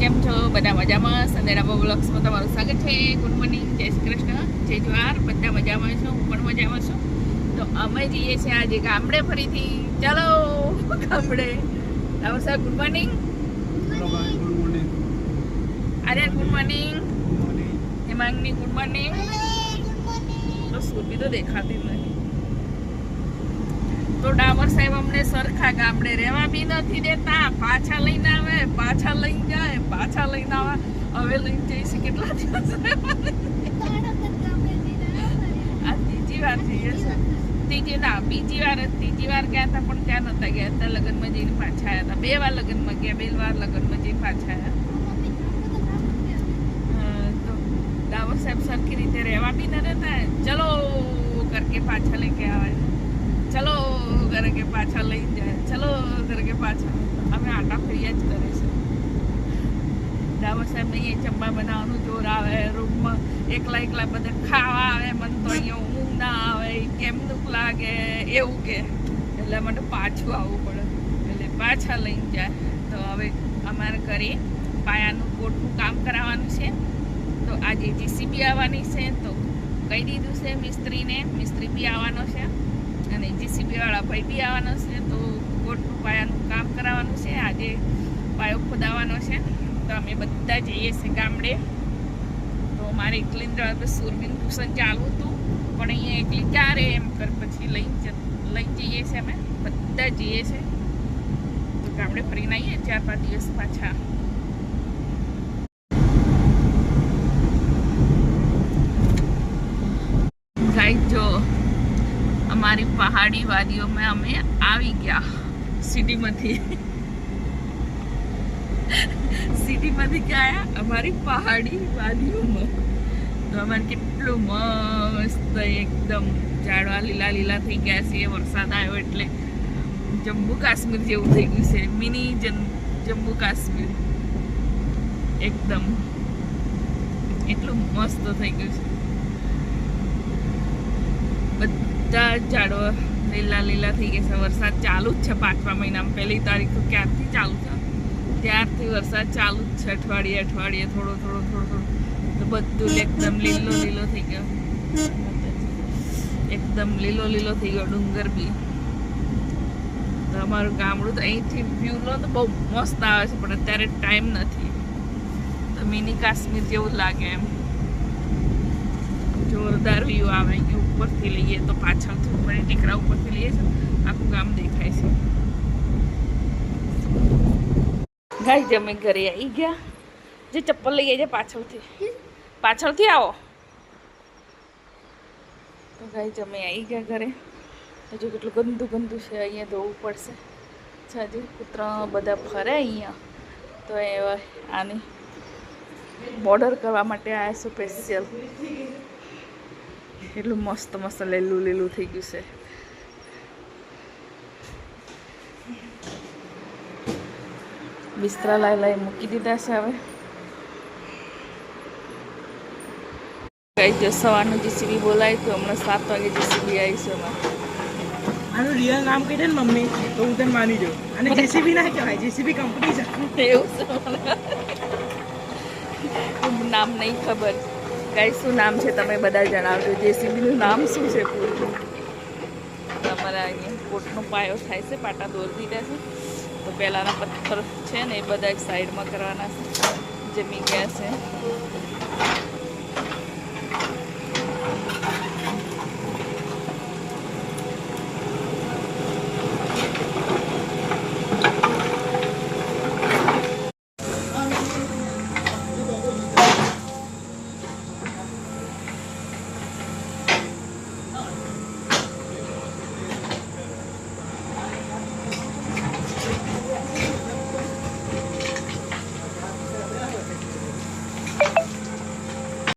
કેમ છો બધા મજામાં? સંદેરાબા બ્લોગ્સમાં તમારું સ્વાગત છે. ગુડ મોર્નિંગ, જય શ્રી કૃષ્ણ, જય જવાહર. બધા મજામાં છો, હું પણ મજામાં છું. તો અમે જઈએ છીએ આજે ગામડે ફરીથી. ચાલો ગામડે. રાહુલ સાહેબ good morning. Aryan good morning. હેમાંગની ગુડ મોર્નિંગ. તો સુરભી તો દેખાતી નહીં. તો ડામર સાહેબ અમને સરખા ગામડે રહેવા બી નથી દેતા. પાછા લઈને આવે, પાછા લઈને જાય, પાછા લઈને આવે. હવે લઈને જઈશું કેટલા દિવસ આ ત્રીજી વાર જઈએ છે. ત્રીજી વાર ગયા હતા, પણ ત્યાં નતા ગયા હતા. લગ્નમાં જઈને પાછા આવ્યા હતા. 2 વાર લગ્નમાં ગયા, 2 વાર લગ્નમાં જઈને પાછા આવ્યા. તો ડામર સાહેબ સરખી રીતે રહેવા બી ન રહેતા. ચલો કરકે પાછા લઈ કે આવે, ચલો કરકે પાછા લઈ જાય, ચલો કરકે પાછા. અમે આટા ફર્યા જ કરે છે. ડામર સાહેબ અહીંયા જમવા બનાવવાનું જોર આવે. રૂમમાં એકલા બધા ખાવા આવે. મને તો અહીંયા ઊંઘ ના આવે, કેમનું લાગે એવું કે. એટલે મને પાછું આવવું પડે, એટલે પાછા લઈને જાય. તો હવે અમારે ઘરે પાયાનું કોટનું કામ કરાવવાનું છે. તો આજે જીસીબી આવવાની છે, તો કહી દીધું છે મિસ્ત્રીને. મિસ્ત્રી બી આવવાનો છે અને જીસીબી વાળા ભાઈ બી આવવાનો છે. તો કોટનું પાયાનું કામ કરાવવાનું છે. આજે પાયો ખોદાવાનો છે. તો અમે બધા જઈએ છીએ ગામડે. તો મારે એકલી સુરબીન ટ્યુશન ચાલુ હતું, પણ અહીંયા એકલી ક્યારે એમ કર પછી લઈ જઈએ છીએ. અમે બધા જઈએ છીએ. તો ગામડે ફરીને આવીએ 4-5 દિવસ પાછા. જો અમારી પહાડી વાદીઓમાં અમે આવી ગયા. સિટીમાંથી ક્યાં આવ્યા? અમારી પહાડી વાદીઓમાં. તો અમારે કેટલું મસ્ત એકદમ ઝાડવા લીલા થઈ ગયા છે. વરસાદ આવ્યો એટલે જમ્મુ કાશ્મીર જેવું થઈ ગયું છે. મિની જમ્મુ કાશ્મીર એકદમ એટલું મસ્ત થઈ ગયું છે. બધા ઝાડવા લીલા થઈ ગયા છે. વરસાદ ચાલુ જ છે 5મા મહિનામાં. 1લી તારીખ તો ક્યારથી ચાલુ છે? ત્યારથી વરસાદ ચાલુ જ છે. અઠવાડિયે થોડો તો બધું એકદમ લીલો થઈ ગયો. એકદમ લીલો થઈ ગયો. ડુંગર બી. તો અમારું ગામડું તો અહીંથી વ્યૂ લો તો બહુ મસ્ત આવે છે, પણ અત્યારે ટાઈમ નથી. તો મિની કાશ્મીર જેવું લાગે એમ. જોરદાર વ્યૂ આવે. અહીંયા ઉપરથી લઈએ તો પાછળથી ઉપર ટેકરા ઉપરથી લઈએ છે, આખું ગામ દેખાય છે. ગાઈસ અમે ઘરે આવી ગયા. જે ચપ્પલ લઈ જાય પાછળથી આવો. તો ગાઈસ અમે આવી ગયા ઘરે. હજુ કેટલું ગંદુ છે. અહીંયા ધોવું પડશે. હજી કૂતરા બધા ફરે અહીંયા. તો એ આની બોર્ડર કરવા માટે આવ્યા છે સ્પેશિયલ. એટલું મસ્ત લીલું થઈ ગયું છે. બિસ્તરા લાઈ મૂકી દીધા છે. હવે જો સવારનું જીસીબી બોલાય તો હમણાં 7 વાગે જીસીબી આવી છે. આનું રિયલ નામ કહી દે ને મમ્મી, તો હું તને માની જાઉં. અને જેસીબી ના કહેવાય, જેસીબી કંપની છે. એવું છે, નામ નહીં ખબર. ગાઈસ શું નામ છે તમે બધા જણાવજો. જેસીબીનું નામ શું છે પૂરું? તમારા અહીંયા કોટનો પાયો થાય છે. પાટા દોરી દીધા છે. તો પહેલાંના પથ્થર છે ને એ બધા સાઈડમાં કરવાના છે. જમી ગયા છે.